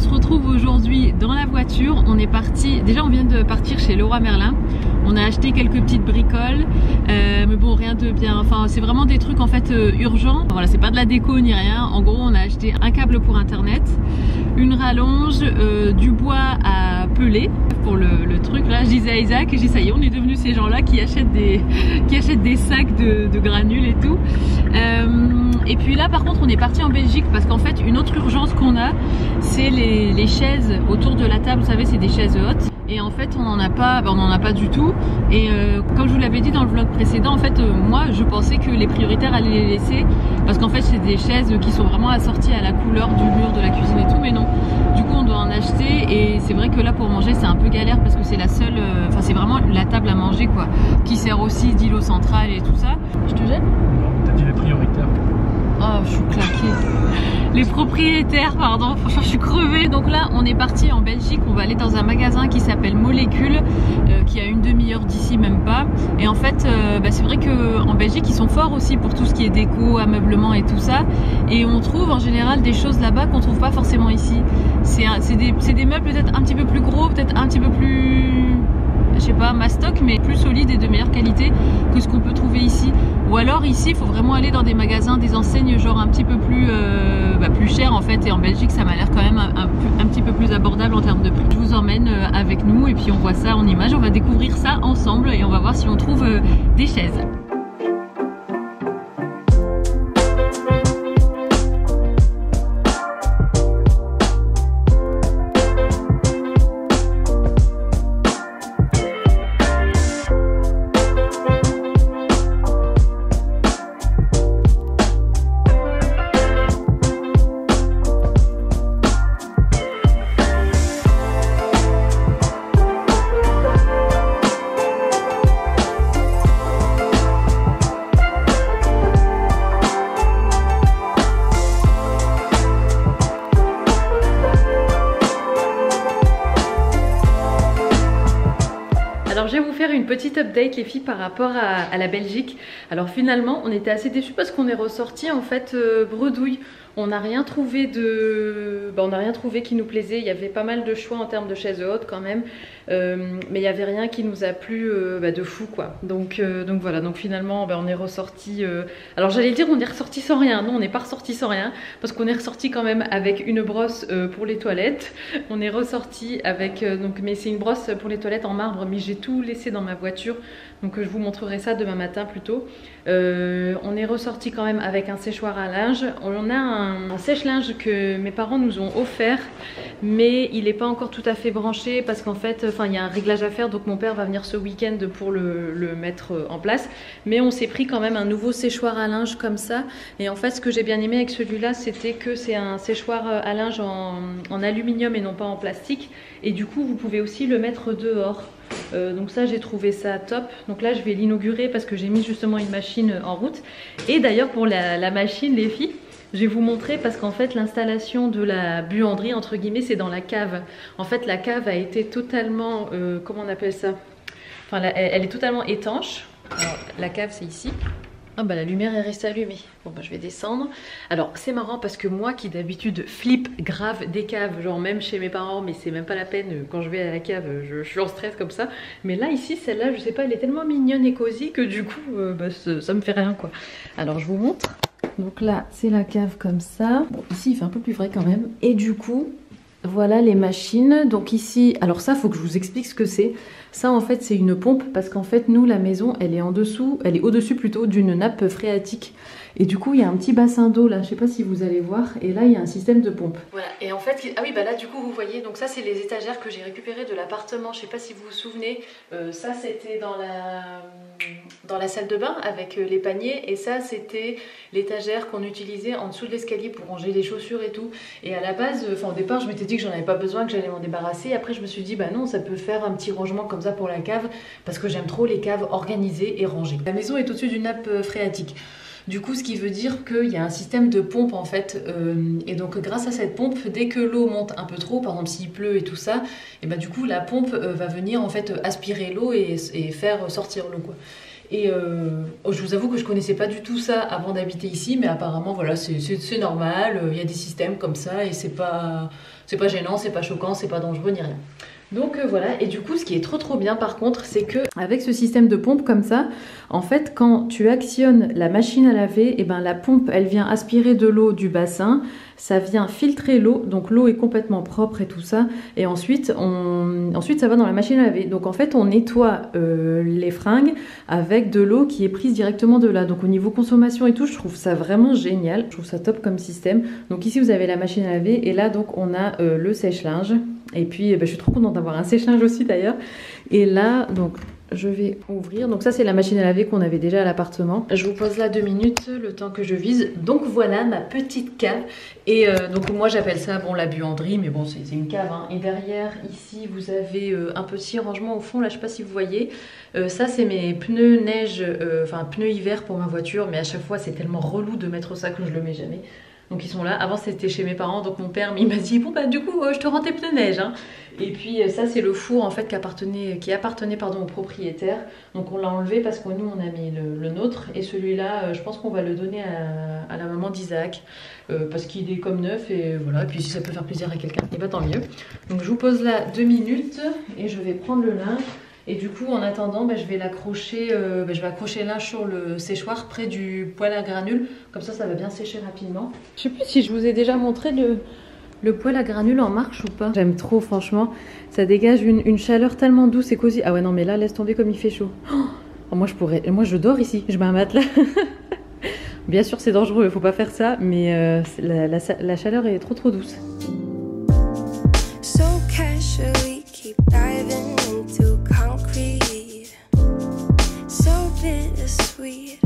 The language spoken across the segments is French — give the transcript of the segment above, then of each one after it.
se retrouve aujourd'hui dans la voiture. On est parti, déjà on vient de partir chez Leroy Merlin. On a acheté quelques petites bricoles, mais bon rien de bien, enfin c'est vraiment des trucs en fait urgents. Voilà, c'est pas de la déco ni rien. En gros on a acheté un câble pour internet, une rallonge, du bois à peler pour le truc là. Je disais à Isaac, j'ai ça y est, on est devenus ces gens là qui achètent des sacs de granules et tout. Et puis là par contre on est parti en Belgique parce qu'en fait une autre urgence qu'on a, c'est les chaises autour de la table. Vous savez, c'est des chaises hautes et en fait on n'en a pas, on n'en a pas du tout. Et comme je vous l'avais dit dans le vlog précédent, en fait moi je pensais que les prioritaires allaient les laisser parce qu'en fait c'est des chaises qui sont vraiment assorties à la couleur du mur de la cuisine et tout, mais non, du coup on doit en acheter. Et c'est vrai que là pour manger c'est un peu galère parce que c'est la seule, enfin c'est vraiment la table à manger quoi, qui sert aussi d'îlot central et tout ça. Je te jette? T'as dit les prioritaires. Oh, je suis claquée. Les propriétaires, pardon, franchement je suis crevée. Donc là on est parti en Belgique, on va aller dans un magasin qui s'appelle Molécule, qui a une demi-heure d'ici, même pas. Et en fait c'est vrai qu'en Belgique ils sont forts aussi pour tout ce qui est déco, ameublement et tout ça. Et on trouve en général des choses là-bas qu'on trouve pas forcément ici. C'est des meubles peut-être un petit peu plus gros, peut-être un petit peu plus, je sais pas, mastoc, mais plus solide et de meilleure qualité que ce qu'on peut trouver ici. Ou alors ici il faut vraiment aller dans des magasins, des enseignes genre un petit peu plus plus cher en fait. Et en Belgique ça m'a l'air quand même un petit peu plus abordable en termes de prix. Je vous emmène avec nous et puis on voit ça en images, on va découvrir ça ensemble et on va voir si on trouve des chaises. Alors je vais vous faire une petite update les filles par rapport à la Belgique. Alors finalement on était assez déçus parce qu'on est ressorti en fait bredouille. On n'a rien trouvé on n'a rien trouvé qui nous plaisait. Il y avait pas mal de choix en termes de chaises hautes quand même, mais il n'y avait rien qui nous a plu de fou quoi. Donc voilà, donc finalement on est ressorti. Alors j'allais dire on est ressorti sans rien. Non, on n'est pas ressorti sans rien parce qu'on est ressorti quand même avec une brosse pour les toilettes. On est ressorti avec mais c'est une brosse pour les toilettes en marbre, mais j'ai tout laissé dans ma voiture. Donc je vous montrerai ça demain matin plutôt. On est ressorti quand même avec un séchoir à linge. On a un sèche-linge que mes parents nous ont offert, mais il n'est pas encore tout à fait branché parce qu'en fait, il y a un réglage à faire. Donc mon père va venir ce week-end pour le mettre en place. Mais on s'est pris quand même un nouveau séchoir à linge comme ça. Et en fait, ce que j'ai bien aimé avec celui-là, c'était que c'est un séchoir à linge en aluminium et non pas en plastique. Et du coup, vous pouvez aussi le mettre dehors. Donc ça j'ai trouvé ça top. Donc là je vais l'inaugurer parce que j'ai mis justement une machine en route. Et d'ailleurs pour la machine les filles, je vais vous montrer parce qu'en fait l'installation de la buanderie entre guillemets c'est dans la cave. En fait la cave a été totalement, comment on appelle ça, enfin elle est totalement étanche. Alors, la cave c'est ici. Ah bah la lumière est restée allumée. Bon bah je vais descendre. Alors c'est marrant parce que moi qui d'habitude flippe grave des caves, genre même chez mes parents, mais c'est même pas la peine quand je vais à la cave, je suis en stress comme ça. Mais là ici celle-là je sais pas, elle est tellement mignonne et cosy que du coup ça me fait rien quoi. Alors je vous montre. Donc là c'est la cave comme ça. Bon ici il fait un peu plus vrai quand même. Et du coup voilà les machines. Donc ici, alors ça faut que je vous explique ce que c'est. Ça en fait c'est une pompe parce qu'en fait nous la maison elle est en dessous, elle est au-dessus plutôt d'une nappe phréatique. Et du coup il y a un petit bassin d'eau là, je sais pas si vous allez voir, et là il y a un système de pompe. Voilà, et en fait, ah oui bah là du coup vous voyez, donc ça c'est les étagères que j'ai récupérées de l'appartement, je sais pas si vous vous souvenez, ça c'était dans la salle de bain avec les paniers, et ça c'était l'étagère qu'on utilisait en dessous de l'escalier pour ranger les chaussures et tout. Et à la base, au départ je m'étais dit que j'en avais pas besoin, que j'allais m'en débarrasser, après je me suis dit bah non, ça peut faire un petit rangement comme ça pour la cave, parce que j'aime trop les caves organisées et rangées. La maison est au-dessus d'une nappe phréatique. Du coup, ce qui veut dire qu'il y a un système de pompe en fait, et donc grâce à cette pompe, dès que l'eau monte un peu trop, par exemple s'il pleut et tout ça, et bah du coup la pompe va venir en fait aspirer l'eau et faire sortir l'eau quoi. Et je vous avoue que je connaissais pas du tout ça avant d'habiter ici, mais apparemment voilà c'est normal, il y a des systèmes comme ça et c'est pas C'est pas gênant, c'est pas choquant, c'est pas dangereux ni rien. Donc voilà, et du coup ce qui est trop bien par contre, c'est que avec ce système de pompe comme ça, en fait quand tu actionnes la machine à laver, et ben la pompe elle vient aspirer de l'eau du bassin, ça vient filtrer l'eau, donc l'eau est complètement propre et tout ça, et ensuite ça va dans la machine à laver. Donc en fait on nettoie les fringues avec de l'eau qui est prise directement de là. Donc au niveau consommation et tout, je trouve ça vraiment génial, je trouve ça top comme système. Donc ici vous avez la machine à laver, et là donc on a le sèche-linge. Et puis je suis trop contente d'avoir un sèche-linge aussi d'ailleurs. Et là donc je vais ouvrir. Donc ça c'est la machine à laver qu'on avait déjà à l'appartement. Je vous pose là 2 minutes le temps que je vise. Donc voilà ma petite cave. Et donc moi j'appelle ça bon la buanderie, mais bon c'est une cave hein. Et derrière ici vous avez un petit rangement au fond là, je sais pas si vous voyez. Ça c'est mes pneus neige, enfin pneus hiver pour ma voiture, mais à chaque fois c'est tellement relou de mettre ça que je le mets jamais. Donc ils sont là. Avant c'était chez mes parents, donc mon père il m'a dit bon bah du coup je te rends tes pneus neige hein. Et puis ça c'est le four en fait qui appartenait pardon, au propriétaire. Donc on l'a enlevé parce que nous on a mis le nôtre, et celui-là je pense qu'on va le donner à la maman d'Isaac parce qu'il est comme neuf, et voilà. Et puis si ça peut faire plaisir à quelqu'un, et bah tant mieux. Donc je vous pose là 2 minutes et je vais prendre le linge. Et du coup, en attendant, je vais l'accrocher, je vais accrocher le linge sur le séchoir près du poêle à granules. Comme ça va bien sécher rapidement. Je sais plus si je vous ai déjà montré le poêle à granules en marche ou pas. J'aime trop, franchement. Ça dégage une chaleur tellement douce et cosy. Ah ouais, non, mais là, laisse tomber comme il fait chaud. Oh, moi, je dors ici. Je mets un matelas. Bien sûr, c'est dangereux, il faut pas faire ça. Mais la chaleur est trop douce. So casually keep diving into concrete, so bittersweet,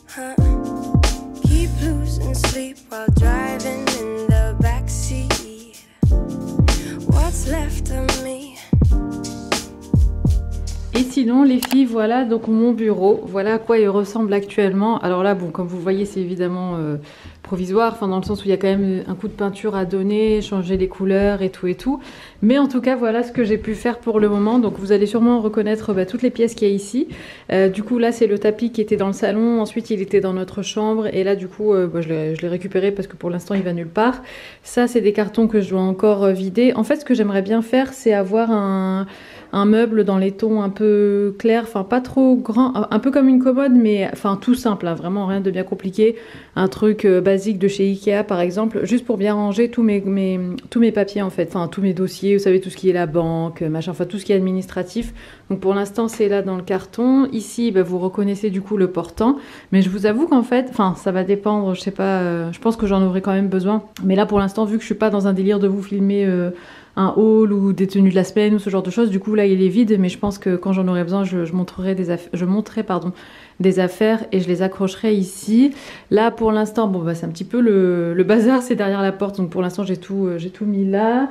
huh? Keep losing sleep while driving in the backseat. What's left of me? Et sinon les filles, voilà donc mon bureau, voilà à quoi il ressemble actuellement. Alors là bon, comme vous voyez c'est évidemment provisoire, enfin dans le sens où il y a quand même un coup de peinture à donner, changer les couleurs et tout. Mais en tout cas voilà ce que j'ai pu faire pour le moment. Donc vous allez sûrement reconnaître toutes les pièces qu'il y a ici. Du coup là c'est le tapis qui était dans le salon, ensuite il était dans notre chambre, et là du coup je l'ai récupéré parce que pour l'instant il va nulle part. Ça c'est des cartons que je dois encore vider. En fait ce que j'aimerais bien faire c'est avoir un meuble dans les tons un peu clairs, enfin pas trop grand, un peu comme une commode, mais enfin tout simple, hein, vraiment rien de bien compliqué. Un truc basique de chez Ikea par exemple, juste pour bien ranger tous mes papiers en fait, enfin tous mes dossiers, vous savez tout ce qui est la banque, machin, enfin tout ce qui est administratif. Donc pour l'instant c'est là dans le carton. Ici vous reconnaissez du coup le portant, mais je vous avoue qu'en fait, enfin ça va dépendre, je sais pas, je pense que j'en aurai quand même besoin. Mais là pour l'instant vu que je suis pas dans un délire de vous filmer un haul ou des tenues de la semaine ou ce genre de choses, du coup là il est vide, mais je pense que quand j'en aurai besoin je montrerai des affaires et je les accrocherai ici. Là pour l'instant bon c'est un petit peu le bazar, c'est derrière la porte, donc pour l'instant j'ai tout mis là.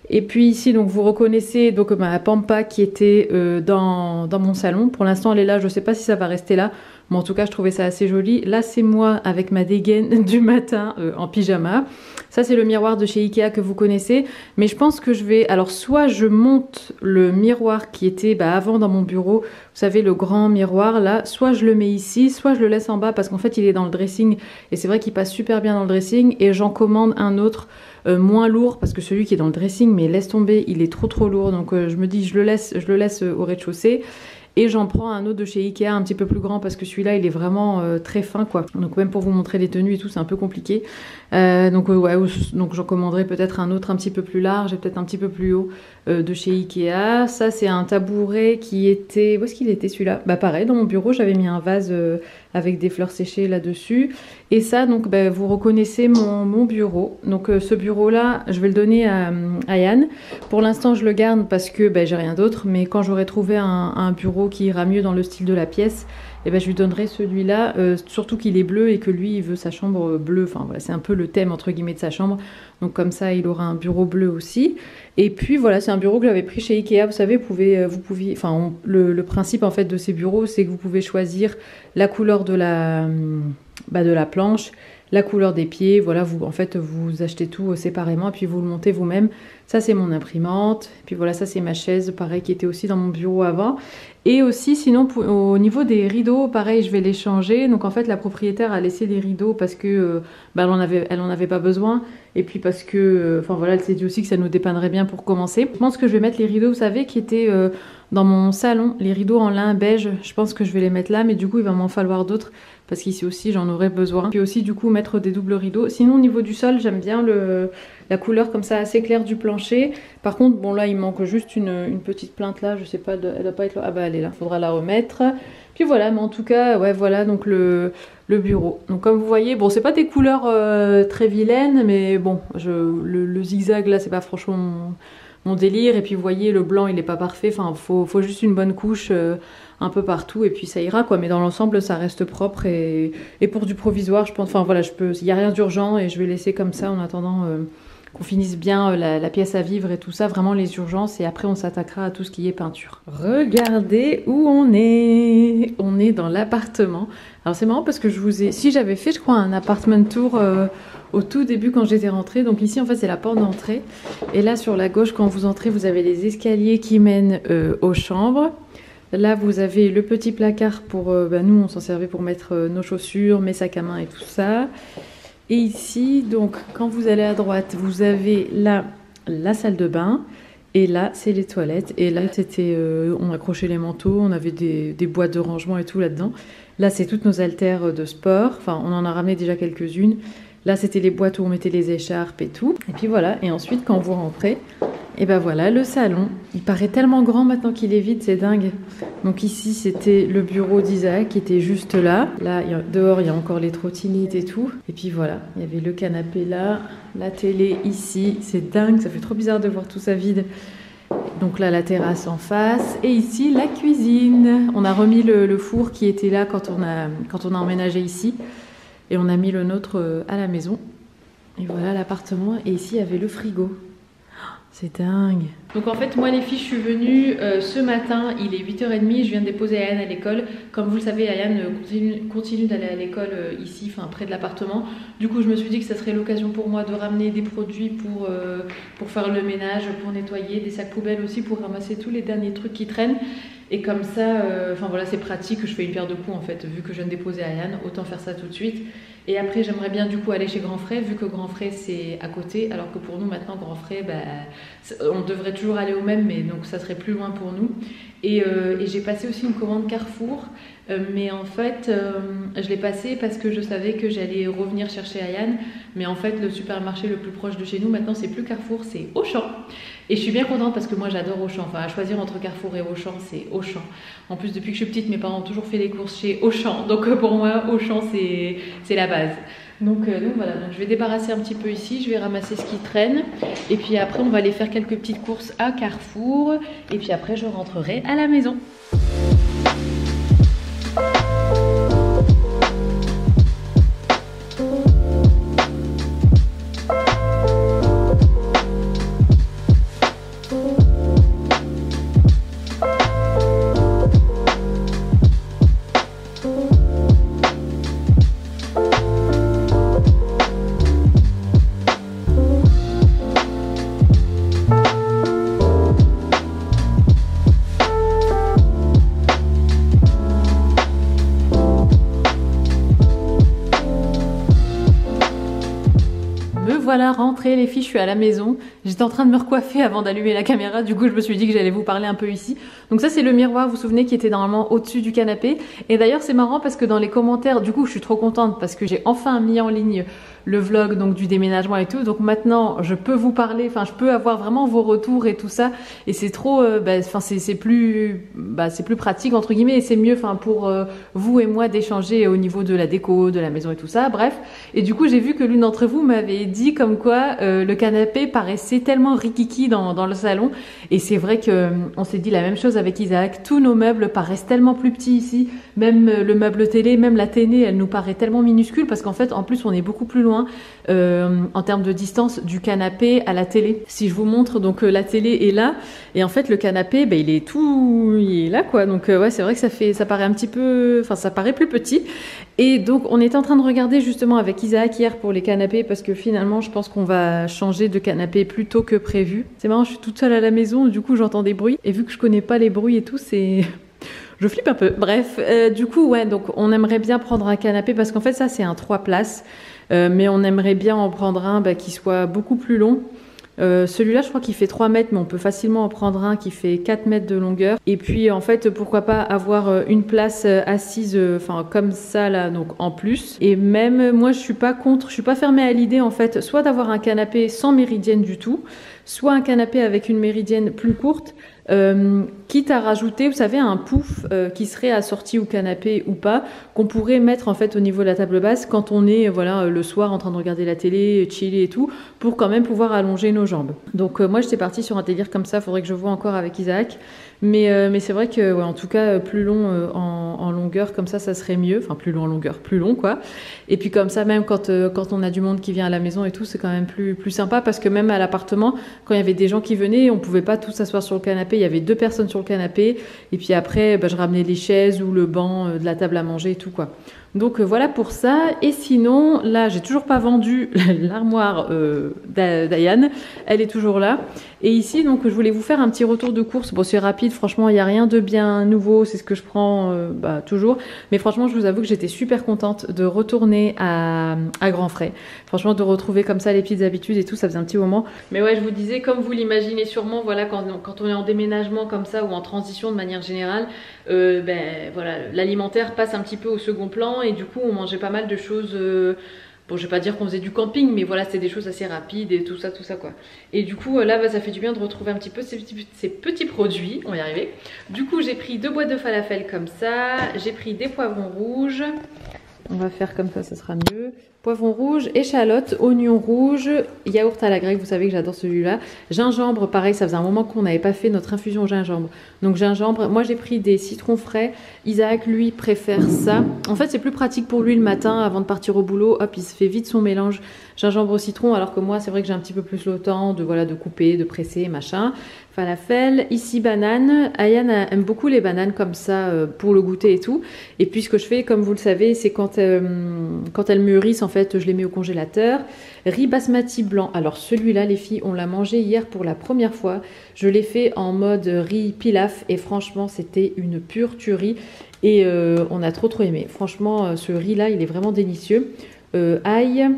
Et puis ici donc vous reconnaissez donc ma pampa qui était dans mon salon. Pour l'instant elle est là, je sais pas si ça va rester là, mais en tout cas je trouvais ça assez joli. Là c'est moi avec ma dégaine du matin en pyjama. Ça c'est le miroir de chez Ikea que vous connaissez, mais je pense que je vais, alors soit je monte le miroir qui était avant dans mon bureau, vous savez le grand miroir là, soit je le mets ici, soit je le laisse en bas parce qu'en fait il est dans le dressing et c'est vrai qu'il passe super bien dans le dressing, et j'en commande un autre moins lourd parce que celui qui est dans le dressing, mais laisse tomber, il est trop lourd, donc je me dis je le laisse au rez-de-chaussée. Et j'en prends un autre de chez Ikea un petit peu plus grand parce que celui-là il est vraiment très fin quoi. Donc même pour vous montrer les tenues et tout c'est un peu compliqué. Donc j'en commanderai peut-être un autre un petit peu plus large et peut-être un petit peu plus haut de chez Ikea. Ça c'est un tabouret qui était... Où est-ce qu'il était celui-là? Pareil, dans mon bureau j'avais mis un vase avec des fleurs séchées là-dessus. Et ça donc vous reconnaissez mon bureau. Donc ce bureau-là je vais le donner à Yann. Pour l'instant je le garde parce que j'ai rien d'autre, mais quand j'aurai trouvé un bureau qui ira mieux dans le style de la pièce, et je lui donnerai celui-là, surtout qu'il est bleu et que lui il veut sa chambre bleue, enfin voilà c'est un peu le thème entre guillemets de sa chambre, donc comme ça il aura un bureau bleu aussi. Et puis voilà, c'est un bureau que j'avais pris chez Ikea, vous savez le principe en fait de ces bureaux c'est que vous pouvez choisir la couleur de la planche, la couleur des pieds, voilà, vous achetez tout séparément et puis vous le montez vous-même. Ça c'est mon imprimante, et puis voilà, ça c'est ma chaise, pareil, qui était aussi dans mon bureau avant. Et aussi sinon au niveau des rideaux, pareil, je vais les changer. Donc en fait la propriétaire a laissé les rideaux parce que elle en avait pas besoin. Et puis parce que, enfin voilà, elle s'est dit aussi que ça nous dépannerait bien pour commencer. Je pense que je vais mettre les rideaux, vous savez, qui étaient dans mon salon, les rideaux en lin beige. Je pense que je vais les mettre là, mais du coup il va m'en falloir d'autres parce qu'ici aussi j'en aurais besoin. Puis aussi du coup mettre des doubles rideaux. Sinon au niveau du sol, j'aime bien la couleur comme ça assez claire du plancher. Par contre, bon là il manque juste une petite plainte là, je sais pas, elle doit pas être là. Ah bah elle est là, faudra la remettre. Puis voilà, mais en tout cas, ouais voilà donc le bureau. Donc comme vous voyez, bon c'est pas des couleurs très vilaines, mais bon, le zigzag là c'est pas franchement mon délire. Et puis vous voyez le blanc il est pas parfait, enfin faut juste une bonne couche un peu partout et puis ça ira quoi. Mais dans l'ensemble ça reste propre et pour du provisoire je pense, enfin voilà, il y a rien d'urgent et je vais laisser comme ça en attendant qu'on finisse bien la pièce à vivre et tout ça, vraiment les urgences, et après on s'attaquera à tout ce qui est peinture. Regardez où on est dans l'appartement. Alors c'est marrant parce que si j'avais fait je crois un apartment tour au tout début quand j'étais rentrée. Donc ici en fait c'est la porte d'entrée et là sur la gauche quand vous entrez vous avez les escaliers qui mènent aux chambres. Là vous avez le petit placard pour, nous on s'en servait pour mettre nos chaussures, mes sacs à main et tout ça. Et ici, donc, quand vous allez à droite, vous avez là la salle de bain. Et là, c'est les toilettes. Et là, c'était, on accrochait les manteaux, on avait des boîtes de rangement et tout là-dedans. Là, c'est toutes nos haltères de sport. Enfin, on en a ramené déjà quelques-unes. Là, c'était les boîtes où on mettait les écharpes et tout. Et puis voilà. Et ensuite, quand vous rentrez, et ben voilà, le salon. Il paraît tellement grand maintenant qu'il est vide, c'est dingue. Donc ici, c'était le bureau d'Isaac qui était juste là. Là, dehors, il y a encore les trottinettes et tout. Et puis voilà, il y avait le canapé là, la télé ici. C'est dingue, ça fait trop bizarre de voir tout ça vide. Donc là, la terrasse en face. Et ici, la cuisine. On a remis le four qui était là quand on a emménagé ici. Et on a mis le nôtre à la maison. Et voilà l'appartement. Et ici, il y avait le frigo. C'est dingue. Donc en fait moi les filles je suis venue ce matin, il est 8h30, je viens de déposer Ayane à l'école. Comme vous le savez Ayane continue d'aller à l'école ici, enfin près de l'appartement. Du coup je me suis dit que ça serait l'occasion pour moi de ramener des produits pour faire le ménage, pour nettoyer, des sacs poubelles aussi pour ramasser tous les derniers trucs qui traînent. Et comme ça, enfin voilà, c'est pratique, je fais une pierre de coups en fait, vu que je viens de déposer Ayane, autant faire ça tout de suite. Et après j'aimerais bien du coup aller chez Grand Frais, vu que Grand Frais c'est à côté, alors que pour nous maintenant Grand Frais, on devrait toujours aller au même, mais donc ça serait plus loin pour nous. Et j'ai passé aussi une commande Carrefour, mais en fait je l'ai passée parce que je savais que j'allais revenir chercher Ayane. Mais en fait le supermarché le plus proche de chez nous maintenant c'est plus Carrefour, c'est Auchan. Et je suis bien contente parce que moi j'adore Auchan, enfin à choisir entre Carrefour et Auchan c'est Auchan. En plus depuis que je suis petite mes parents ont toujours fait les courses chez Auchan, donc pour moi Auchan c'est la base. Donc voilà, donc je vais débarrasser un petit peu ici, je vais ramasser ce qui traîne. Et puis après on va aller faire quelques petites courses à Carrefour. Et puis après je rentrerai à la maison. Voilà, rentrée les filles, je suis à la maison. J'étais en train de me recoiffer avant d'allumer la caméra, du coup je me suis dit que j'allais vous parler un peu ici. Donc ça c'est le miroir, vous vous souvenez, qui était normalement au-dessus du canapé. Et d'ailleurs c'est marrant parce que dans les commentaires, du coup je suis trop contente parce que j'ai enfin mis en ligne le vlog donc du déménagement et tout. Donc maintenant je peux vous parler, enfin je peux avoir vraiment vos retours et tout ça. Et c'est trop, c'est plus pratique entre guillemets et c'est mieux pour vous et moi d'échanger au niveau de la déco, de la maison et tout ça. Bref. Et du coup j'ai vu que l'une d'entre vous m'avait dit comme quoi le canapé paraissait tellement rikiki dans le salon. Et c'est vrai que on s'est dit la même chose avec Isaac. Tous nos meubles paraissent tellement plus petits ici. Même le meuble télé, même la télé, elle nous paraît tellement minuscule parce qu'en fait en plus on est beaucoup plus loin en termes de distance du canapé à la télé. Si je vous montre, donc la télé est là et en fait le canapé il est là quoi. Donc ouais c'est vrai que ça paraît un petit peu, ça paraît plus petit. Et donc on était en train de regarder justement avec Isaac hier pour les canapés parce que finalement je pense qu'on va changer de canapé plus tôt que prévu. C'est marrant, je suis toute seule à la maison, du coup j'entends des bruits et vu que je connais pas les bruits et tout, Je flippe un peu. Bref, du coup, ouais, donc on aimerait bien prendre un canapé parce qu'en fait, ça, c'est un 3 places. Mais on aimerait bien en prendre un qui soit beaucoup plus long. Celui-là, je crois qu'il fait 3 mètres, mais on peut facilement en prendre un qui fait 4 mètres de longueur. Et puis, en fait, pourquoi pas avoir une place assise, comme ça, là, donc en plus. Et même, moi, je suis pas contre, je suis pas fermée à l'idée, en fait, soit d'avoir un canapé sans méridienne du tout, soit un canapé avec une méridienne plus courte, quitte à rajouter, vous savez, un pouf qui serait assorti au canapé ou pas, qu'on pourrait mettre en fait au niveau de la table basse quand on est le soir en train de regarder la télé, chiller et tout, pour quand même pouvoir allonger nos jambes. Donc moi j'étais partie sur un délire comme ça, faudrait que je vois encore avec Isaac. Mais c'est vrai que, ouais, en tout cas, plus long en longueur, comme ça serait mieux. Enfin, plus long en longueur, plus long, quoi. Et puis comme ça, même quand on a du monde qui vient à la maison et tout, c'est quand même plus sympa parce que même à l'appartement, quand il y avait des gens qui venaient, on pouvait pas tous s'asseoir sur le canapé. Il y avait 2 personnes sur le canapé. Et puis après, je ramenais les chaises ou le banc de la table à manger et tout, quoi. Donc voilà pour ça. Et sinon, là, j'ai toujours pas vendu l'armoire d'Ayane. Elle est toujours là. Et ici, donc, je voulais vous faire un petit retour de course. Bon, c'est rapide. Franchement, il n'y a rien de bien nouveau. C'est ce que je prends toujours. Mais franchement, je vous avoue que j'étais super contente de retourner à Grand Frais. Franchement, de retrouver comme ça les petites habitudes et tout, ça faisait un petit moment. Mais ouais, je vous disais, comme vous l'imaginez sûrement, voilà, quand on est en déménagement comme ça ou en transition de manière générale, voilà, l'alimentaire passe un petit peu au second plan et du coup, on mangeait pas mal de choses. Bon, je vais pas dire qu'on faisait du camping, mais voilà, c'était des choses assez rapides et tout ça, quoi. Et du coup, là, ça fait du bien de retrouver un petit peu ces petits produits. On va y arriver. Du coup, j'ai pris 2 boîtes de falafel comme ça. J'ai pris des poivrons rouges. On va faire comme ça sera mieux. Poivrons rouges, échalotes, oignons rouges, yaourt à la grecque, vous savez que j'adore celui-là. Gingembre, pareil, ça faisait un moment qu'on n'avait pas fait notre infusion au gingembre. Donc gingembre, moi j'ai pris des citrons frais. Isaac, lui, préfère ça. En fait, c'est plus pratique pour lui le matin, avant de partir au boulot. Hop, il se fait vite son mélange gingembre-citron, alors que moi, c'est vrai que j'ai un petit peu plus le temps de couper, de presser, machin. Falafel, ici banane. Ayane aime beaucoup les bananes comme ça pour le goûter et tout. Et puis ce que je fais, comme vous le savez, c'est quand elles mûrissent, en fait, je les mets au congélateur. Riz basmati blanc. Alors celui-là, les filles, on l'a mangé hier pour la première fois. Je l'ai fait en mode riz pilaf et franchement, c'était une pure tuerie. Et on a trop aimé. Franchement, ce riz-là, il est vraiment délicieux. Ail.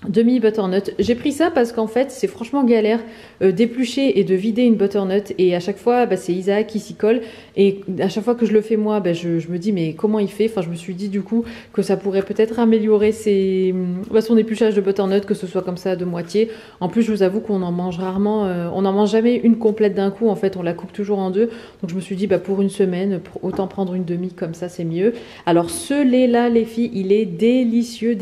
Demi butternut. J'ai pris ça parce qu'en fait c'est franchement galère d'éplucher et de vider une butternut et à chaque fois c'est Isaac qui s'y colle et à chaque fois que je le fais moi je me dis mais comment il fait, enfin je me suis dit du coup que ça pourrait peut-être améliorer son épluchage de butternut, que ce soit comme ça de moitié. En plus je vous avoue qu'on en mange rarement, on n'en mange jamais une complète d'un coup, en fait on la coupe toujours en 2, donc je me suis dit pour une semaine autant prendre une demi, comme ça c'est mieux. Alors ce lait là les filles, il est délicieux.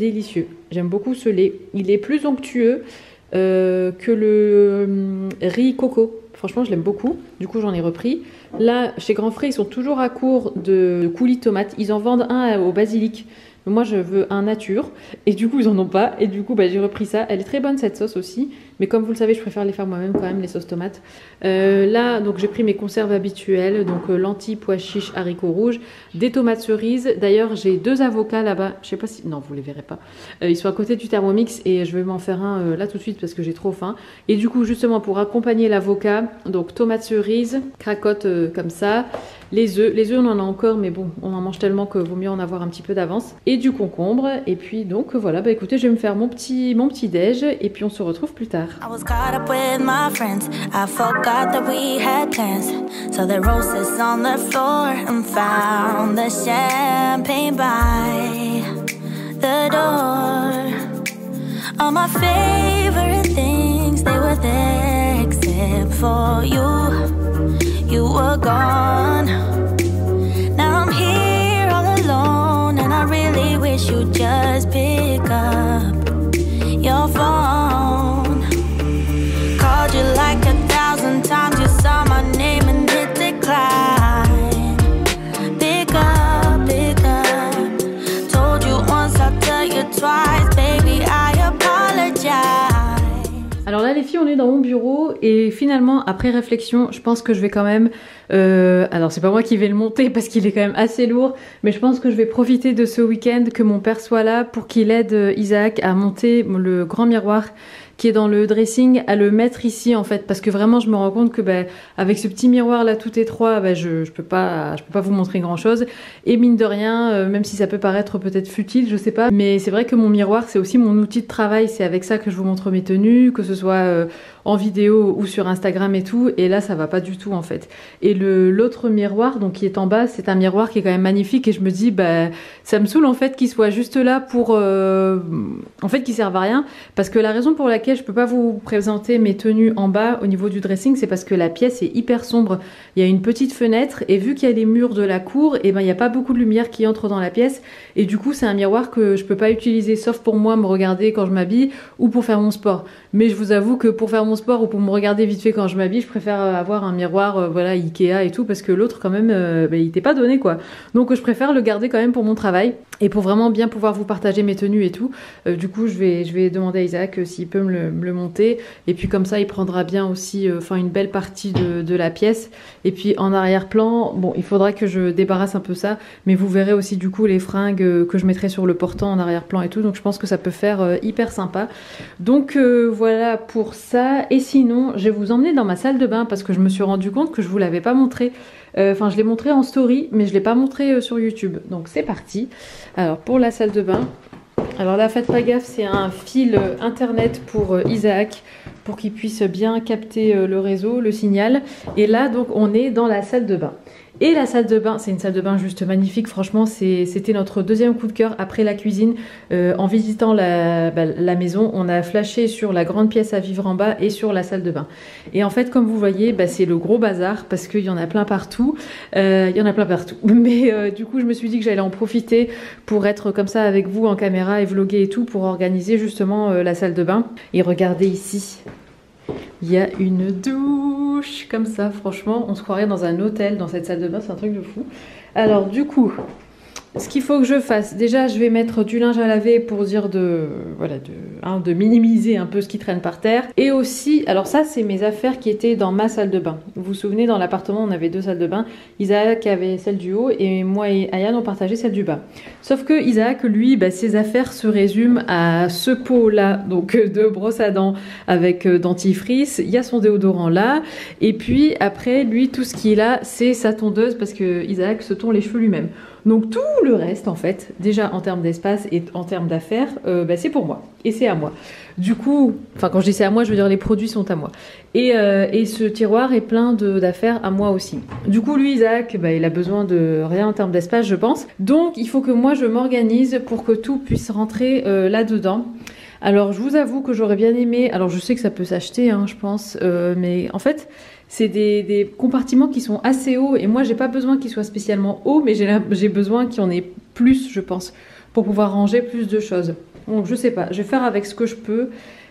J'aime beaucoup ce lait. Il est plus onctueux que le riz coco. Franchement, je l'aime beaucoup. Du coup, j'en ai repris. Là, chez Grand Frais, ils sont toujours à court de coulis de tomates. Ils en vendent un au basilic. Moi, je veux un nature. Et du coup, ils en ont pas. Et du coup, j'ai repris ça. Elle est très bonne, cette sauce aussi. Mais comme vous le savez, je préfère les faire moi-même quand même, les sauces tomates. Là, donc j'ai pris mes conserves habituelles. Donc lentilles, pois chiches, haricots rouges, des tomates cerises. D'ailleurs, j'ai 2 avocats là-bas. Je sais pas si... Non, vous les verrez pas. Ils sont à côté du Thermomix et je vais m'en faire un là tout de suite parce que j'ai trop faim. Et du coup, justement, pour accompagner l'avocat, donc tomates cerises, cracottes comme ça. Les œufs, on en a encore, mais bon, on en mange tellement que vaut mieux en avoir un petit peu d'avance. Et du concombre. Et puis donc voilà, écoutez, je vais me faire mon petit déj et puis on se retrouve plus tard. I was caught up with my friends. I forgot that we had plans. So the roses on the floor and found the champagne by the door. All my favorite things, they were there except for you. You were gone. Now I'm here all alone and I really wish you'd just pick up your phone. Called you like 1,000 times, you saw my name and hit decline. Pick up, told you once, I'll tell you twice, baby, I apologize. Alors là les filles, on est dans mon bureau et finalement après réflexion je pense que je vais quand même alors c'est pas moi qui vais le monter parce qu'il est quand même assez lourd, mais je pense que je vais profiter de ce week-end que mon père soit là pour qu'il aide Isaac à monter le grand miroir qui est dans le dressing à le mettre ici en fait, parce que vraiment je me rends compte que avec ce petit miroir là tout étroit, je peux pas vous montrer grand chose. Et mine de rien, même si ça peut paraître peut-être futile, je sais pas, mais c'est vrai que mon miroir c'est aussi mon outil de travail, c'est avec ça que je vous montre mes tenues, que ce soit en vidéo ou sur Instagram et tout, et là ça va pas du tout en fait. Et l'autre miroir donc qui est en bas, c'est un miroir qui est quand même magnifique et je me dis ça me saoule en fait qu'il soit juste là pour en fait qu'il serve à rien, parce que la raison pour laquelle je peux pas vous présenter mes tenues en bas au niveau du dressing, c'est parce que la pièce est hyper sombre. Il y a une petite fenêtre et vu qu'il y a les murs de la cour, et il y a pas beaucoup de lumière qui entre dans la pièce, et du coup c'est un miroir que je peux pas utiliser sauf pour moi me regarder quand je m'habille ou pour faire mon sport. Mais je vous avoue que pour faire mon sport ou pour me regarder vite fait quand je m'habille, je préfère avoir un miroir voilà Ikea et tout, parce que l'autre quand même il t'est pas donné quoi. Donc je préfère le garder quand même pour mon travail et pour vraiment bien pouvoir vous partager mes tenues et tout. Du coup je vais demander à Isaac s'il peut me le monter, et puis comme ça il prendra bien aussi une belle partie de la pièce. Et puis en arrière-plan, bon il faudra que je débarrasse un peu ça, mais vous verrez aussi du coup les fringues que je mettrai sur le portant en arrière-plan et tout, donc je pense que ça peut faire hyper sympa. Donc voilà pour ça. Et sinon je vais vous emmener dans ma salle de bain parce que je me suis rendu compte que je vous l'avais pas montré. Enfin je l'ai montré en story mais je l'ai pas montré sur YouTube, donc c'est parti. Alors pour la salle de bain, alors là faites pas gaffe, c'est un fil internet pour Isaac pour qu'il puisse bien capter le réseau, le signal. Et là donc on est dans la salle de bain. Et la salle de bain, c'est une salle de bain juste magnifique, franchement c'était notre deuxième coup de cœur après la cuisine. En visitant la maison, on a flashé sur la grande pièce à vivre en bas et sur la salle de bain. Et en fait comme vous voyez, c'est le gros bazar parce qu'il y en a plein partout. Mais du coup je me suis dit que j'allais en profiter pour être comme ça avec vous en caméra et vlogger et tout, pour organiser justement la salle de bain. Et regardez ici, il y a une douche comme ça, franchement on se croirait dans un hôtel dans cette salle de bain, c'est un truc de fou. Alors du coup ce qu'il faut que je fasse, déjà je vais mettre du linge à laver pour dire de minimiser un peu ce qui traîne par terre. Et aussi, alors ça c'est mes affaires qui étaient dans ma salle de bain. Vous vous souvenez, dans l'appartement on avait deux salles de bain. Isaac avait celle du haut et moi et Ayane on partageait celle du bas. Sauf que Isaac lui, ses affaires se résument à ce pot là, donc de brosse à dents avec dentifrice. Il y a son déodorant là. Et puis après lui tout ce qui est là c'est sa tondeuse, parce que Isaac se tond les cheveux lui-même. Donc tout le reste en fait, déjà en termes d'espace et en termes d'affaires, c'est pour moi et c'est à moi. Du coup, enfin quand je dis c'est à moi, je veux dire les produits sont à moi. Et ce tiroir est plein d'affaires à moi aussi. Du coup lui Isaac, il a besoin de rien en termes d'espace je pense. Donc il faut que moi je m'organise pour que tout puisse rentrer là-dedans. Alors je vous avoue que j'aurais bien aimé, alors je sais que ça peut s'acheter je pense, mais en fait c'est des compartiments qui sont assez hauts et moi j'ai pas besoin qu'ils soient spécialement hauts, mais j'ai besoin qu'il y en ait plus je pense, pour pouvoir ranger plus de choses. Donc je sais pas, je vais faire avec ce que je peux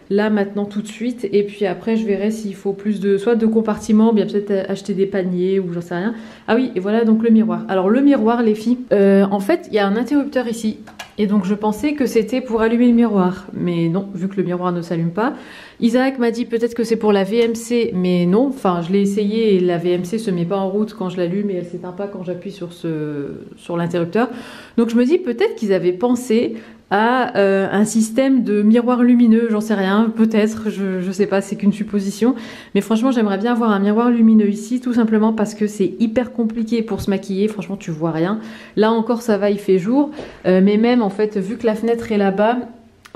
là maintenant tout de suite, et puis après je verrai s'il faut plus soit de compartiments, bien peut-être acheter des paniers ou j'en sais rien. Ah oui, et voilà donc le miroir. Alors le miroir les filles, en fait il y a un interrupteur ici et donc je pensais que c'était pour allumer le miroir, mais non, vu que le miroir ne s'allume pas. Isaac m'a dit peut-être que c'est pour la VMC, mais non, enfin je l'ai essayé et la VMC se met pas en route quand je l'allume et elle s'éteint pas quand j'appuie sur l'interrupteur. Donc je me dis peut-être qu'ils avaient pensé à un système de miroir lumineux, j'en sais rien, peut-être, je sais pas, c'est qu'une supposition, mais franchement j'aimerais bien avoir un miroir lumineux ici, tout simplement parce que c'est hyper compliqué pour se maquiller, franchement tu vois rien. Là encore ça va, il fait jour, mais même en fait vu que la fenêtre est là-bas,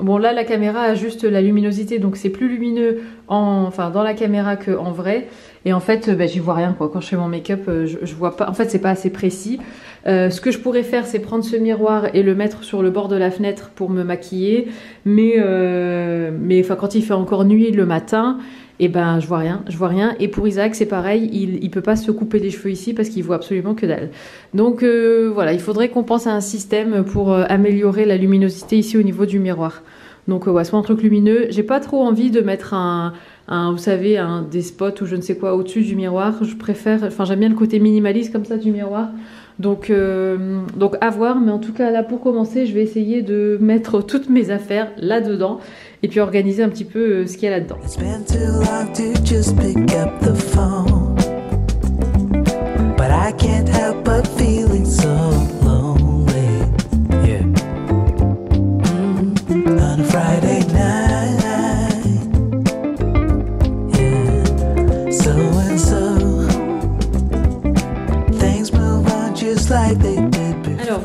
bon là la caméra ajuste la luminosité, donc c'est plus lumineux dans la caméra qu'en vrai. Et en fait j'y vois rien quoi. Quand je fais mon make-up je vois pas, en fait c'est pas assez précis. Ce que je pourrais faire c'est prendre ce miroir et le mettre sur le bord de la fenêtre pour me maquiller, mais quand il fait encore nuit le matin, et je vois rien. Et pour Isaac c'est pareil, il peut pas se couper les cheveux ici parce qu'il voit absolument que dalle. Donc voilà, il faudrait qu'on pense à un système pour améliorer la luminosité ici au niveau du miroir. Donc soit un truc lumineux. J'ai pas trop envie de mettre vous savez, des spots ou je ne sais quoi au-dessus du miroir. Je préfère, j'aime bien le côté minimaliste comme ça du miroir. Donc à voir, mais en tout cas là pour commencer je vais essayer de mettre toutes mes affaires là-dedans et puis organiser un petit peu ce qu'il y a là-dedans.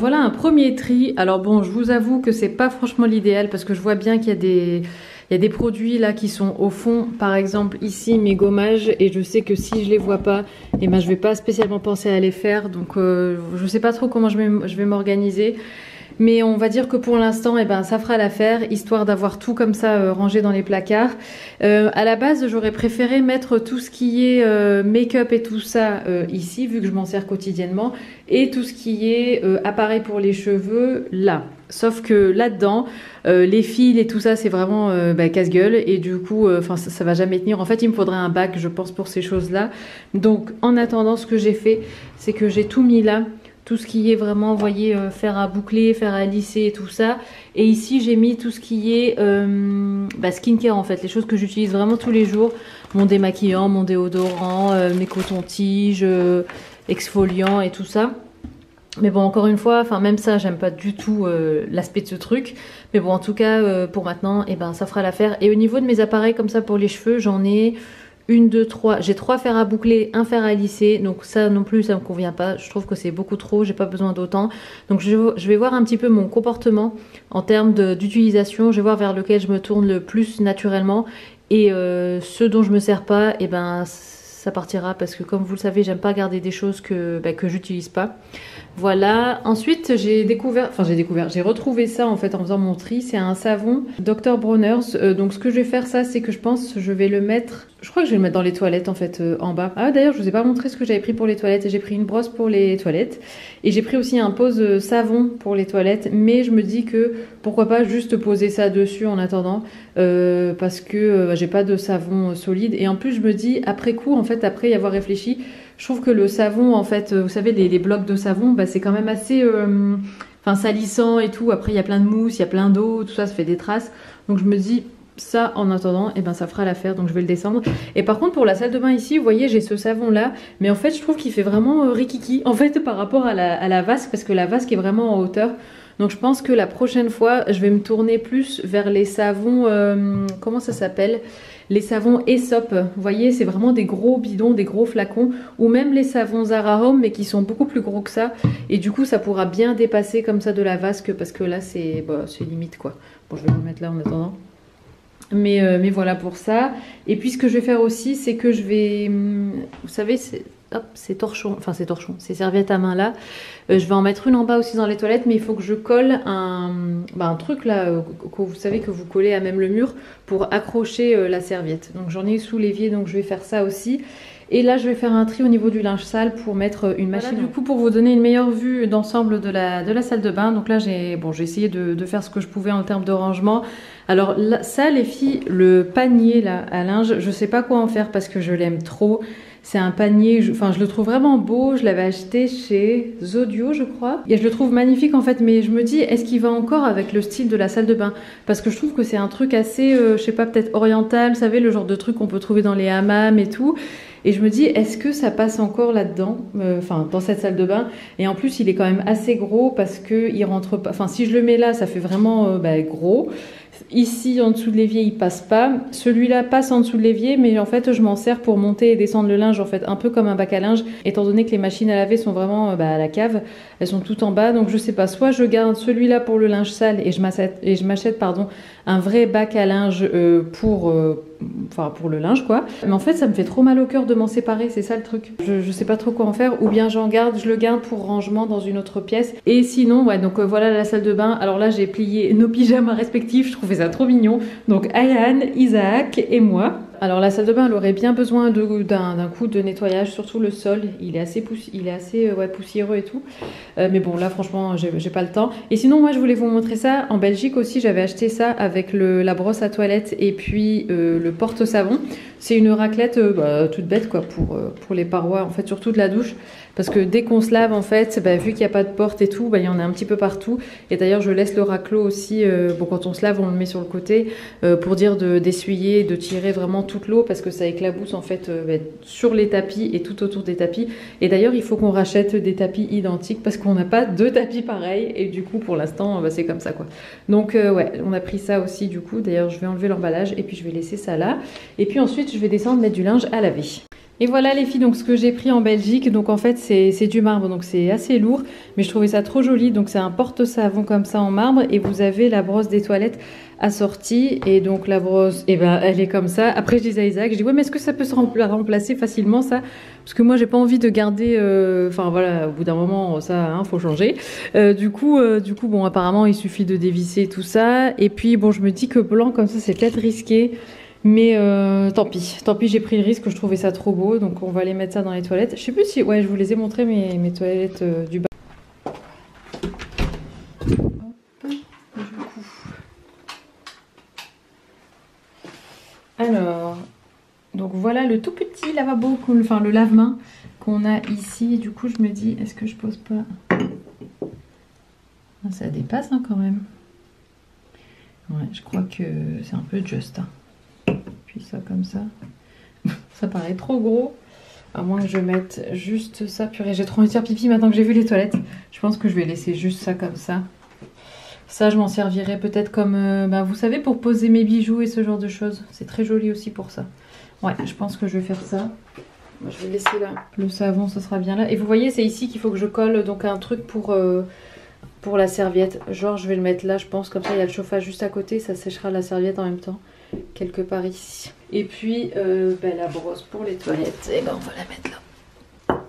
voilà un premier tri. Alors bon, je vous avoue que c'est pas franchement l'idéal parce que je vois bien qu'il y a des produits là qui sont au fond, par exemple ici mes gommages, et je sais que si je les vois pas, eh ben, je vais pas spécialement penser à les faire, donc je sais pas trop comment je vais m'organiser. Mais on va dire que pour l'instant, eh ben, ça fera l'affaire, histoire d'avoir tout comme ça rangé dans les placards. À la base, j'aurais préféré mettre tout ce qui est make-up et tout ça ici, vu que je m'en sers quotidiennement, et tout ce qui est appareil pour les cheveux là. Sauf que là-dedans, les fils et tout ça, c'est vraiment casse-gueule, et du coup, ça va jamais tenir. En fait, il me faudrait un bac, je pense, pour ces choses-là. Donc, en attendant, ce que j'ai fait, c'est que j'ai tout mis là. Tout ce qui est vraiment, vous voyez, fer à boucler, fer à lisser et tout ça. Et ici, j'ai mis tout ce qui est skincare en fait, les choses que j'utilise vraiment tous les jours. Mon démaquillant, mon déodorant, mes cotons-tiges, exfoliants et tout ça. Mais bon, encore une fois, même ça, j'aime pas du tout l'aspect de ce truc. Mais bon, en tout cas, pour maintenant, eh ben, ça fera l'affaire. Et au niveau de mes appareils comme ça pour les cheveux, j'en ai... 1, 2, 3, j'ai 3 fers à boucler, un fer à lisser, donc ça non plus ça me convient pas, je trouve que c'est beaucoup trop, j'ai pas besoin d'autant. Donc je vais voir un petit peu mon comportement en termes d'utilisation, je vais voir vers lequel je me tourne le plus naturellement, et ceux dont je me sers pas, et ben ça partira, parce que comme vous le savez, j'aime pas garder des choses que j'utilise pas. Voilà, ensuite j'ai retrouvé ça en fait en faisant mon tri, c'est un savon Dr Bronner's, donc ce que je vais faire ça, c'est que je pense je vais le mettre, je crois que je vais le mettre dans les toilettes en fait en bas. Ah d'ailleurs je vous ai pas montré ce que j'avais pris pour les toilettes, j'ai pris une brosse pour les toilettes et j'ai pris aussi un pose savon pour les toilettes, mais je me dis que pourquoi pas juste poser ça dessus en attendant, parce que j'ai pas de savon solide, et en plus je me dis après coup, en fait après y avoir réfléchi, je trouve que le savon, en fait, vous savez, les blocs de savon, c'est quand même assez salissant et tout. Après, il y a plein de mousse, il y a plein d'eau, tout ça, ça fait des traces. Donc, je me dis, ça, en attendant, eh ben, ça fera l'affaire. Donc, je vais le descendre. Et par contre, pour la salle de bain ici, vous voyez, j'ai ce savon-là. Mais en fait, je trouve qu'il fait vraiment rikiki, en fait, par rapport à la vasque, parce que la vasque est vraiment en hauteur. Donc, je pense que la prochaine fois, je vais me tourner plus vers les savons, comment ça s'appelle ? Les savons Aesop, vous voyez, c'est vraiment des gros bidons, des gros flacons, ou même les savons Zara Home, mais qui sont beaucoup plus gros que ça. Et du coup, ça pourra bien dépasser comme ça de la vasque, parce que là, c'est limite quoi. Bon, je vais le mettre là en attendant. Mais voilà pour ça. Et puis, ce que je vais faire aussi, c'est que je vais... Vous savez, ces torchons, ces serviettes à main là, je vais en mettre une en bas aussi dans les toilettes, mais il faut que je colle un truc là, que vous savez que vous collez à même le mur pour accrocher la serviette. Donc j'en ai sous l'évier, donc je vais faire ça aussi. Et là je vais faire un tri au niveau du linge sale pour mettre une machine. Voilà, du coup, pour vous donner une meilleure vue d'ensemble de la salle de bain, donc là j'ai essayé de faire ce que je pouvais en termes de rangement. Alors là, ça les filles, le panier là à linge, je sais pas quoi en faire parce que je l'aime trop. C'est un panier, je le trouve vraiment beau, je l'avais acheté chez Zodio je crois. Et je le trouve magnifique en fait, mais je me dis, est-ce qu'il va encore avec le style de la salle de bain? Parce que je trouve que c'est un truc assez, je sais pas, peut-être oriental, vous savez, le genre de truc qu'on peut trouver dans les hammams et tout. Et je me dis, est-ce que ça passe encore là-dedans, dans cette salle de bain? Et en plus, il est quand même assez gros parce que il rentre pas. Enfin, si je le mets là, ça fait vraiment gros. Ici, en dessous de l'évier, il passe pas. Celui-là passe en dessous de l'évier, mais en fait, je m'en sers pour monter et descendre le linge, en fait, un peu comme un bac à linge, étant donné que les machines à laver sont vraiment à la cave. Elles sont toutes en bas, donc je sais pas. Soit je garde celui-là pour le linge sale et je m'achète un vrai bac à linge pour le linge, quoi. Mais en fait, ça me fait trop mal au cœur de m'en séparer, c'est ça le truc. Je sais pas trop quoi en faire, ou bien je le garde pour rangement dans une autre pièce. Et sinon, ouais, donc voilà la salle de bain. Alors là, j'ai plié nos pyjamas respectifs, je trouvais ça trop mignon. Donc Ayane, Isaac et moi. Alors la salle de bain, elle aurait bien besoin d'un coup de nettoyage, surtout le sol. Il est assez poussiéreux et tout. Mais bon, là, franchement, j'ai pas le temps. Et sinon, moi, je voulais vous montrer ça. En Belgique aussi, j'avais acheté ça avec la brosse à toilette et puis le porte-savon. C'est une raclette toute bête, quoi, pour les parois, en fait, surtout de la douche. Parce que dès qu'on se lave, en fait, vu qu'il n'y a pas de porte et tout, il y en a un petit peu partout. Et d'ailleurs, je laisse le raclot aussi, quand on se lave, on le met sur le côté, pour dire d'essuyer, de tirer vraiment toute l'eau, parce que ça éclabousse, en fait, sur les tapis et tout autour des tapis. Et d'ailleurs, il faut qu'on rachète des tapis identiques, parce qu'on n'a pas deux tapis pareils. Et du coup, pour l'instant, c'est comme ça, quoi. Donc, ouais, on a pris ça aussi, du coup. D'ailleurs, je vais enlever l'emballage et puis je vais laisser ça là. Et puis ensuite, je vais descendre mettre du linge à laver. Et voilà les filles, donc ce que j'ai pris en Belgique, donc en fait c'est du marbre, donc c'est assez lourd, mais je trouvais ça trop joli, donc c'est un porte-savon comme ça en marbre, et vous avez la brosse des toilettes assortie, et donc la brosse, et ben elle est comme ça. Après je disais à Isaac, je dis ouais mais est-ce que ça peut se remplacer facilement ça, parce que moi j'ai pas envie de garder, enfin voilà, au bout d'un moment ça, hein, faut changer. Du coup bon apparemment il suffit de dévisser tout ça, et puis bon je me dis que blanc comme ça c'est peut-être risqué. Mais tant pis, j'ai pris le risque, je trouvais ça trop beau, donc on va aller mettre ça dans les toilettes. Je sais plus si, ouais, je vous les ai montré mes toilettes du bas. Alors, donc voilà le tout petit lavabo, enfin le lave-main qu'on a ici. Du coup, je me dis, est-ce que je pose pas? Ça dépasse hein, quand même. Ouais, je crois que c'est un peu juste. Hein. Ça comme ça, ça paraît trop gros, à moins que je mette juste ça. Purée, j'ai trop envie de faire pipi maintenant que j'ai vu les toilettes. Je pense que je vais laisser juste ça comme ça. Ça je m'en servirai peut-être comme, vous savez, pour poser mes bijoux et ce genre de choses. C'est très joli aussi pour ça. Ouais, je pense que je vais faire ça. Je vais laisser là le savon, ça sera bien là. Et vous voyez, c'est ici qu'il faut que je colle donc un truc pour la serviette. Genre je vais le mettre là, je pense, comme ça il y a le chauffage juste à côté, ça séchera la serviette en même temps. Quelque part ici. Et puis la brosse pour les toilettes, et ben on va la mettre là.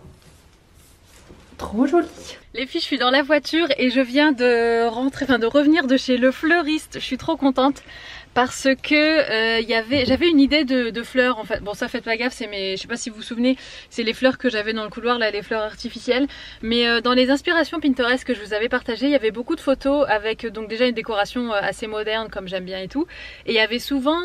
Trop jolie. Les filles, je suis dans la voiture et je viens de rentrer, enfin de revenir de chez le fleuriste. Je suis trop contente parce que j'avais une idée de fleurs en fait. Bon ça faites pas gaffe, je sais pas si vous vous souvenez, c'est les fleurs que j'avais dans le couloir là, les fleurs artificielles. Mais dans les inspirations Pinterest que je vous avais partagées, il y avait beaucoup de photos avec donc déjà une décoration assez moderne comme j'aime bien et tout. Et il y avait souvent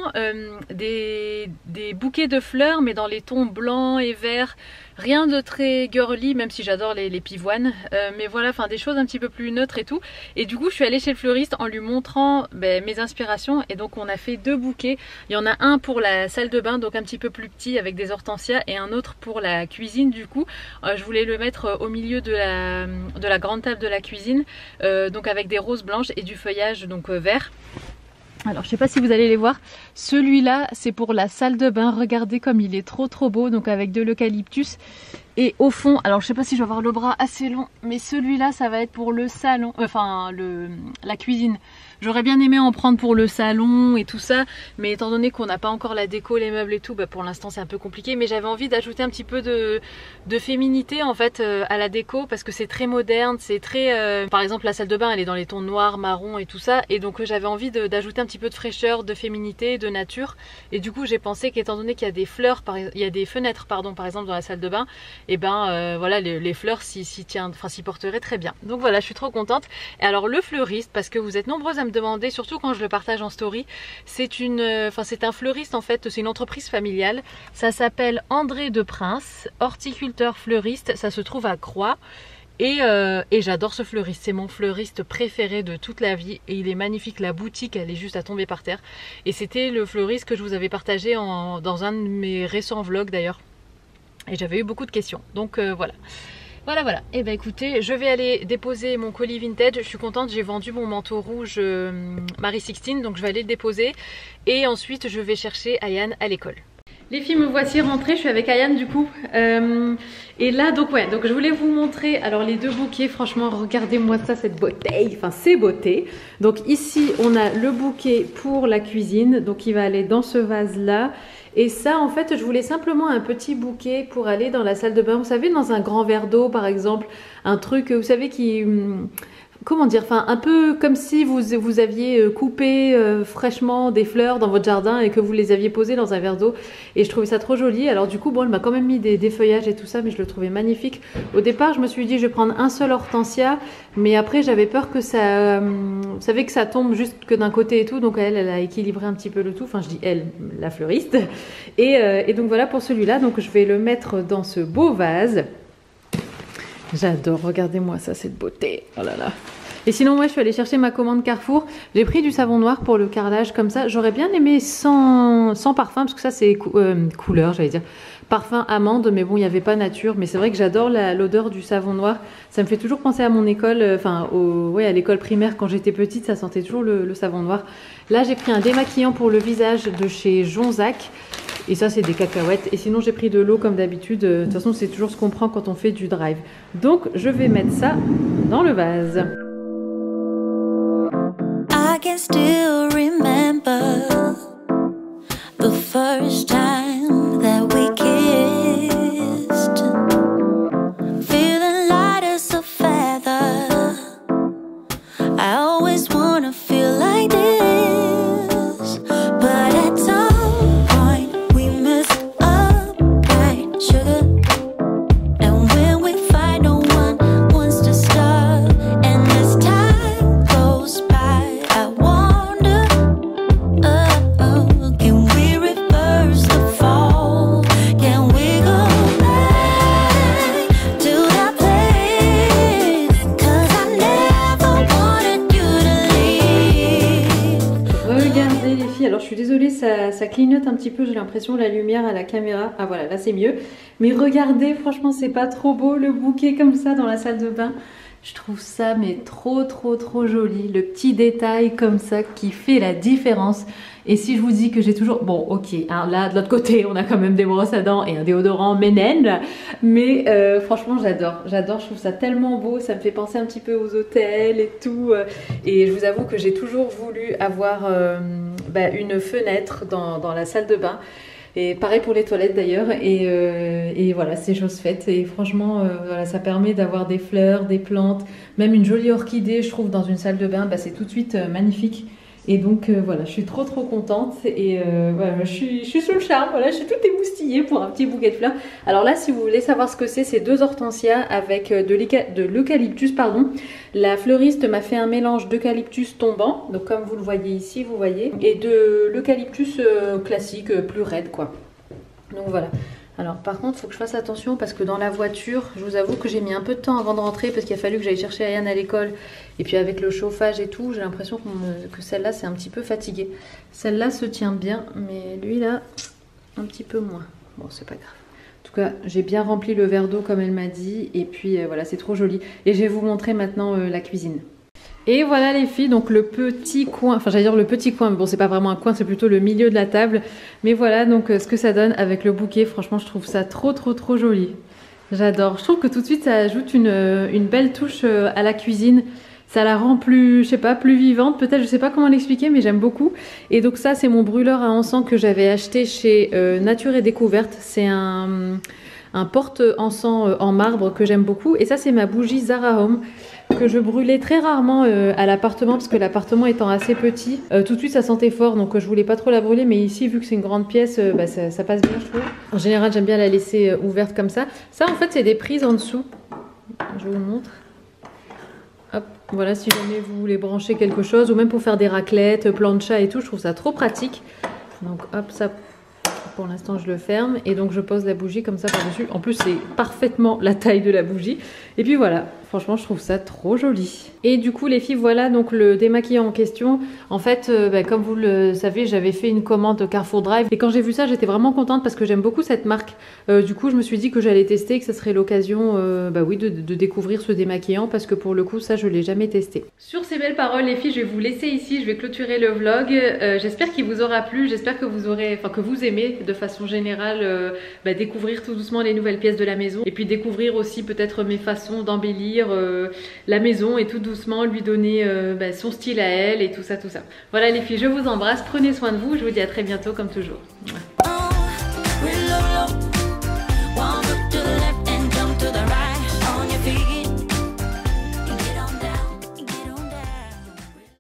des bouquets de fleurs mais dans les tons blancs et verts. Rien de très girly, même si j'adore les pivoines, mais voilà, enfin des choses un petit peu plus neutres et tout. Et du coup je suis allée chez le fleuriste en lui montrant mes inspirations, et donc on a fait 2 bouquets. Il y en a un pour la salle de bain, donc un petit peu plus petit avec des hortensias, et un autre pour la cuisine. Du coup je voulais le mettre au milieu de la grande table de la cuisine, donc avec des roses blanches et du feuillage donc vert. Alors je sais pas si vous allez les voir, celui-là c'est pour la salle de bain, regardez comme il est trop beau, donc avec de l'eucalyptus. Et au fond, alors je sais pas si je vais avoir le bras assez long, mais celui-là ça va être pour le salon, enfin la cuisine. J'aurais bien aimé en prendre pour le salon et tout ça, mais étant donné qu'on n'a pas encore la déco, les meubles et tout, pour l'instant c'est un peu compliqué. Mais j'avais envie d'ajouter un petit peu de féminité en fait à la déco, parce que c'est très moderne, c'est très... par exemple la salle de bain elle est dans les tons noirs, marron et tout ça, et donc j'avais envie d'ajouter un petit peu de fraîcheur, de féminité, de nature. Et du coup j'ai pensé qu'étant donné qu'il y a des fleurs, il y a des fenêtres pardon, par exemple dans la salle de bain, et voilà les fleurs s'y porteraient très bien. Donc voilà, je suis trop contente. Et alors le fleuriste, parce que vous êtes nombreuses à me demander, surtout quand je le partage en story, c'est un fleuriste en fait, c'est une entreprise familiale. Ça s'appelle André de Prince, horticulteur fleuriste, ça se trouve à Croix. Et j'adore ce fleuriste, c'est mon fleuriste préféré de toute la vie, et il est magnifique, la boutique elle est juste à tomber par terre. Et c'était le fleuriste que je vous avais partagé dans un de mes récents vlogs d'ailleurs, et j'avais eu beaucoup de questions, donc voilà. Voilà. Et écoutez, je vais aller déposer mon colis vintage. Je suis contente, j'ai vendu mon manteau rouge Marie 16, donc je vais aller le déposer. Et ensuite, je vais chercher Ayane à l'école. Les filles, me voici rentrée, je suis avec Ayane du coup. Et là, donc je voulais vous montrer alors les 2 bouquets. Franchement, regardez-moi ça, cette beauté, enfin ces beautés. Donc ici, on a le bouquet pour la cuisine, donc il va aller dans ce vase-là. Et ça, en fait, je voulais simplement un petit bouquet pour aller dans la salle de bain. Vous savez, dans un grand verre d'eau, par exemple, un truc, vous savez, qui... Comment dire, enfin un peu comme si vous aviez coupé fraîchement des fleurs dans votre jardin et que vous les aviez posées dans un verre d'eau, et je trouvais ça trop joli. Alors du coup bon, elle m'a quand même mis des feuillages et tout ça, mais je le trouvais magnifique. Au départ je me suis dit je vais prendre un seul hortensia, mais après j'avais peur que ça vous savez que ça tombe juste que d'un côté et tout, donc elle a équilibré un petit peu le tout, enfin je dis elle, la fleuriste. Et donc voilà pour celui-là, donc je vais le mettre dans ce beau vase. J'adore, regardez-moi ça, cette beauté, oh là là. Et sinon, moi, je suis allée chercher ma commande Carrefour. J'ai pris du savon noir pour le carrelage comme ça. J'aurais bien aimé sans parfum, parce que ça, c'est couleur, j'allais dire. Parfum amande, mais bon, il n'y avait pas nature. Mais c'est vrai que j'adore l'odeur du savon noir. Ça me fait toujours penser à mon école, à l'école primaire quand j'étais petite, ça sentait toujours le savon noir. Là, j'ai pris un démaquillant pour le visage de chez Jonzac. Et ça c'est des cacahuètes. Et sinon j'ai pris de l'eau comme d'habitude. De toute façon c'est toujours ce qu'on prend quand on fait du drive. Donc je vais mettre ça dans le vase. I can still remember the first time that we kissed, feeling light as a feather. I always wanna feel like this, but at some point we messed up, right, sugar? And when we fight, no one wants to stop. And as time goes by, I wonder, can we reverse the fall? Can we go back to that place? 'Cause I never wanted you to leave. Regardez les filles, alors je suis désolée, ça clignote un petit peu, j'ai l'impression, la lumière à la caméra. Ah voilà, là c'est mieux. Mais regardez, franchement c'est pas trop beau le bouquet comme ça dans la salle de bain. Je trouve ça mais trop joli. Le petit détail comme ça qui fait la différence. Et si je vous dis que j'ai toujours... Bon ok, hein, là de l'autre côté on a quand même des brosses à dents et un déodorant Ménène. Mais franchement j'adore, je trouve ça tellement beau. Ça me fait penser un petit peu aux hôtels et tout. Et je vous avoue que j'ai toujours voulu avoir une fenêtre dans la salle de bain. Et pareil pour les toilettes d'ailleurs, et voilà, c'est chose faite. Et franchement, voilà, ça permet d'avoir des fleurs, des plantes, même une jolie orchidée, je trouve, dans une salle de bain, c'est tout de suite magnifique. Et donc voilà, je suis trop contente et voilà, je suis sous le charme, voilà, je suis toute émoustillée pour un petit bouquet de fleurs. Alors là, si vous voulez savoir ce que c'est deux hortensias avec de l'eucalyptus, pardon. La fleuriste m'a fait un mélange d'eucalyptus tombant, donc comme vous le voyez ici, vous voyez, et de l'eucalyptus classique, plus raide quoi. Donc voilà. Alors par contre, il faut que je fasse attention parce que dans la voiture, je vous avoue que j'ai mis un peu de temps avant de rentrer parce qu'il a fallu que j'aille chercher Ayane à l'école. Et puis avec le chauffage et tout, j'ai l'impression que celle-là, c'est un petit peu fatiguée. Celle-là se tient bien, mais lui là, un petit peu moins. Bon, c'est pas grave. En tout cas, j'ai bien rempli le verre d'eau comme elle m'a dit. Et puis voilà, c'est trop joli. Et je vais vous montrer maintenant la cuisine. Et voilà les filles, donc le petit coin, enfin j'allais dire le petit coin, mais bon c'est pas vraiment un coin, c'est plutôt le milieu de la table. Mais voilà donc ce que ça donne avec le bouquet, franchement je trouve ça trop joli. J'adore, je trouve que tout de suite ça ajoute une belle touche à la cuisine. Ça la rend plus, je sais pas, plus vivante peut-être, je sais pas comment l'expliquer mais j'aime beaucoup. Et donc ça c'est mon brûleur à encens que j'avais acheté chez Nature et Découverte. C'est un porte-encens en marbre que j'aime beaucoup. Et ça c'est ma bougie Zara Home que je brûlais très rarement à l'appartement parce que l'appartement étant assez petit, tout de suite ça sentait fort donc je voulais pas trop la brûler, mais ici vu que c'est une grande pièce ça passe bien je trouve. En général j'aime bien la laisser ouverte comme ça. Ça en fait c'est des prises en dessous, je vous montre. Hop, voilà, si jamais vous voulez brancher quelque chose ou même pour faire des raclettes, plancha et tout, je trouve ça trop pratique. Donc hop, ça pour l'instant je le ferme et donc je pose la bougie comme ça par dessus. En plus c'est parfaitement la taille de la bougie. Et puis voilà, franchement je trouve ça trop joli. Et du coup les filles, voilà donc le démaquillant en question. En fait comme vous le savez, j'avais fait une commande Carrefour Drive et quand j'ai vu ça j'étais vraiment contente parce que j'aime beaucoup cette marque. Du coup je me suis dit que j'allais tester, que ça serait l'occasion oui, de découvrir ce démaquillant parce que pour le coup ça je l'ai jamais testé. Sur ces belles paroles les filles, je vais vous laisser ici, je vais clôturer le vlog. J'espère qu'il vous aura plu, j'espère que vous aurez, que vous aimez de façon générale découvrir tout doucement les nouvelles pièces de la maison et puis découvrir aussi peut-être mes façons d'embellir la maison et tout doucement lui donner son style à elle et tout ça. Voilà les filles, je vous embrasse, prenez soin de vous, je vous dis à très bientôt comme toujours.